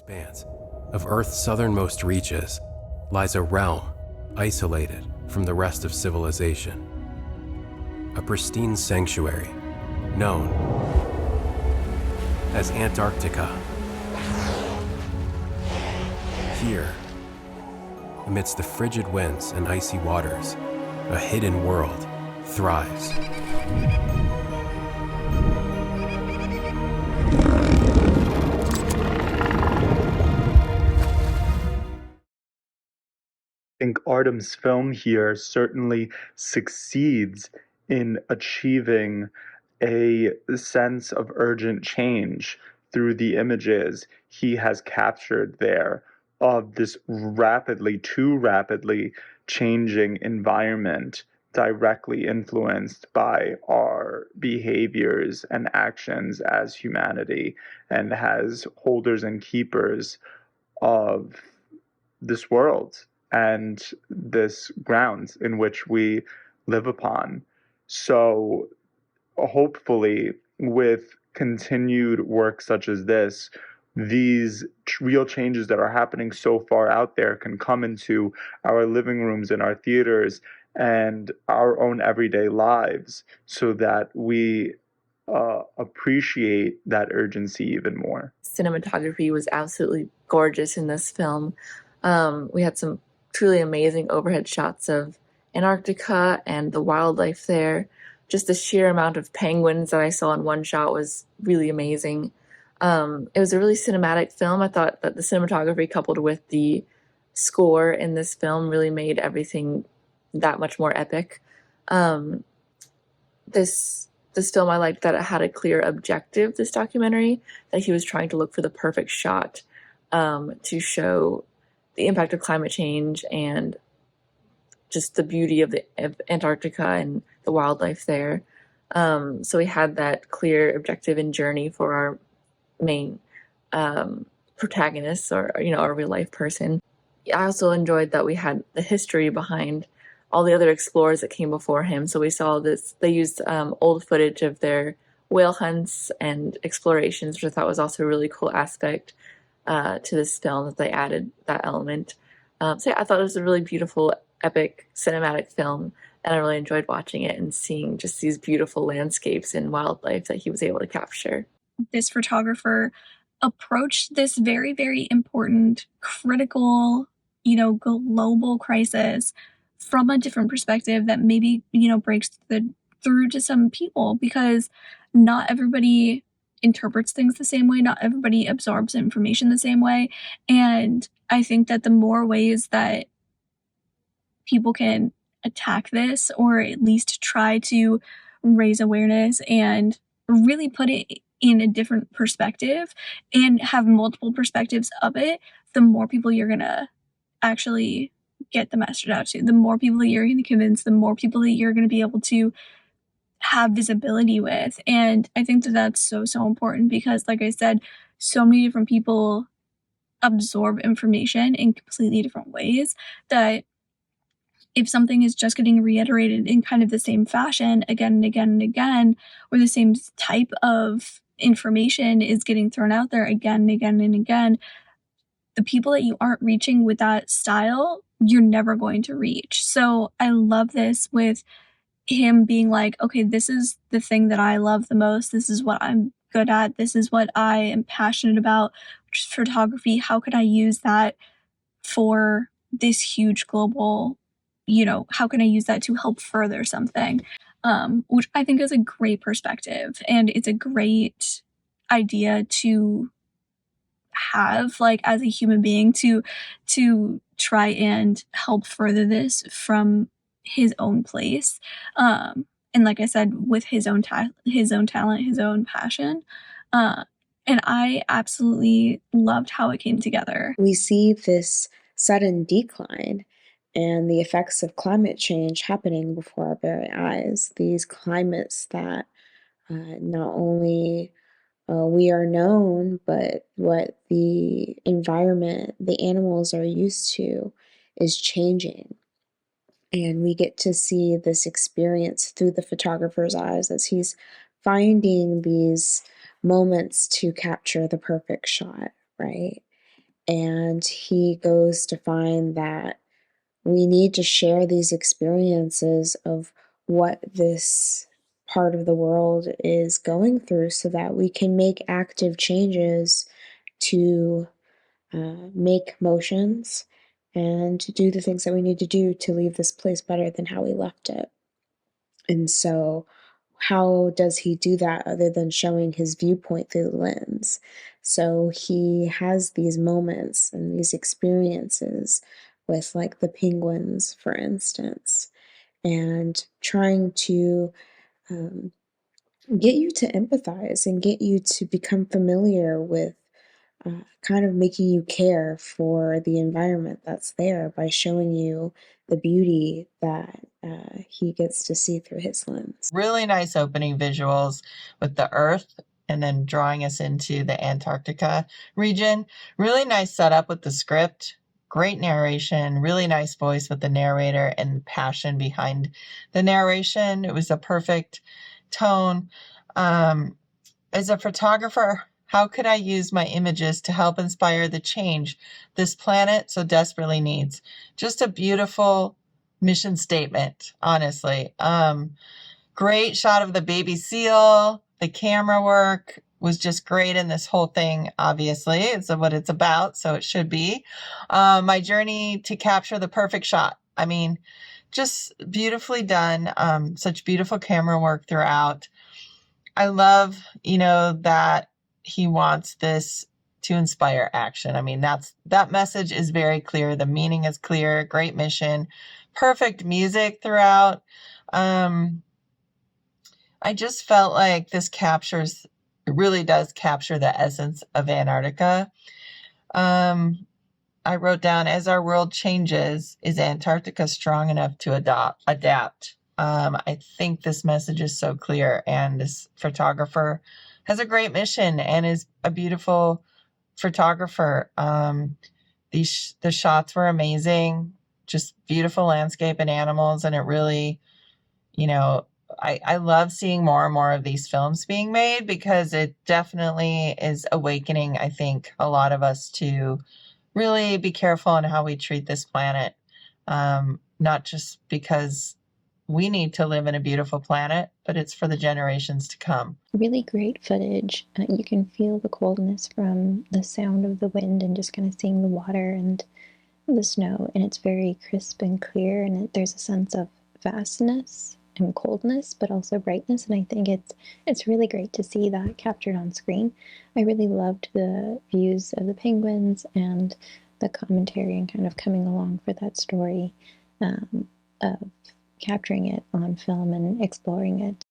expanse of Earth's southernmost reaches lies a realm isolated from the rest of civilization. A pristine sanctuary known as Antarctica. Here, amidst the frigid winds and icy waters, a hidden world thrives. I think Artem's film here certainly succeeds in achieving a sense of urgent change through the images he has captured there of this too rapidly changing environment directly influenced by our behaviors and actions as humanity and as holders and keepers of this world and this ground in which we live upon. So hopefully, with continued work such as this, these real changes that are happening so far out there can come into our living rooms and our theaters and our own everyday lives so that we appreciate that urgency even more. Cinematography was absolutely gorgeous in this film. We had some truly amazing overhead shots of Antarctica and the wildlife there. Just the sheer amount of penguins that I saw in one shot was really amazing. It was a really cinematic film. I thought that the cinematography coupled with the score in this film really made everything that much more epic. This film, I liked that it had a clear objective, this documentary, that he was trying to look for the perfect shot to show the impact of climate change and just the beauty of Antarctica and the wildlife there. So we had that clear objective and journey for our main protagonist, or our real life person. I also enjoyed that we had the history behind all the other explorers that came before him. So we saw this, they used old footage of their whale hunts and explorations, which I thought was also a really cool aspect to this film, that they added that element. So yeah, I thought it was a really beautiful, epic, cinematic film, and I really enjoyed watching it and seeing just these beautiful landscapes and wildlife that he was able to capture. This photographer approached this very, very important, critical, global crisis from a different perspective that maybe, breaks through to some people, because not everybody interprets things the same way. Not everybody absorbs information the same way. And I think that the more ways that people can attack this, or at least try to raise awareness and really put it in a different perspective and have multiple perspectives of it, the more people you're going to actually get the message out to, the more people that you're going to convince, the more people that you're going to be able to have visibility with. And I think that that's so, so important, because like I said, so many different people absorb information in completely different ways, that if something is just getting reiterated in kind of the same fashion again and again and again, or the same type of information is getting thrown out there again and again and again, the people that you aren't reaching with that style, you're never going to reach. So I love this with him being like, okay, this is the thing that I love the most. This is what I'm good at. This is what I am passionate about, which is photography. How could I use that for this huge global, how can I use that to help further something? Which I think is a great perspective, and it's a great idea to have, like, as a human being, to try and help further this from his own place, and like I said, with his own talent, his own passion, and I absolutely loved how it came together. We see this sudden decline and the effects of climate change happening before our very eyes. These climates that not only we are known, but what the environment, the animals are used to, is changing. And we get to see this experience through the photographer's eyes as he's finding these moments to capture the perfect shot, right? And he goes to find that we need to share these experiences of what this part of the world is going through so that we can make active changes to make motions and to do the things that we need to do to leave this place better than how we left it. And so, how does he do that other than showing his viewpoint through the lens? So, he has these moments and these experiences with, like, the penguins, for instance, and trying to um, get you to empathize and get you to become familiar with kind of making you care for the environment that's there by showing you the beauty that he gets to see through his lens. Really nice opening visuals with the Earth and then drawing us into the Antarctica region. Really nice setup with the script. Great narration, really nice voice with the narrator and passion behind the narration. It was a perfect tone. As a photographer, how could I use my images to help inspire the change this planet so desperately needs? Just a beautiful mission statement, honestly. Great shot of the baby seal. The camera work was just great in this whole thing, obviously. It's what it's about, so it should be. My journey to capture the perfect shot. I mean, just beautifully done. Such beautiful camera work throughout. I love, that he wants this to inspire action. I mean, that message is very clear. The meaning is clear. Great mission. Perfect music throughout. I just felt like this really does capture the essence of Antarctica. I wrote down, as our world changes, is Antarctica strong enough to adapt? I think this message is so clear, and this photographer has a great mission and is a beautiful photographer. The shots were amazing, just beautiful landscape and animals, and it really, I love seeing more and more of these films being made because it definitely is awakening, I think, a lot of us to really be careful on how we treat this planet. Not just because we need to live in a beautiful planet, but it's for the generations to come. Really great footage. You can feel the coldness from the sound of the wind and just kind of seeing the water and the snow, and it's very crisp and clear, and there's a sense of vastness and coldness, but also brightness, and I think it's really great to see that captured on screen. I really loved the views of the penguins and the commentary and kind of coming along for that story of capturing it on film and exploring it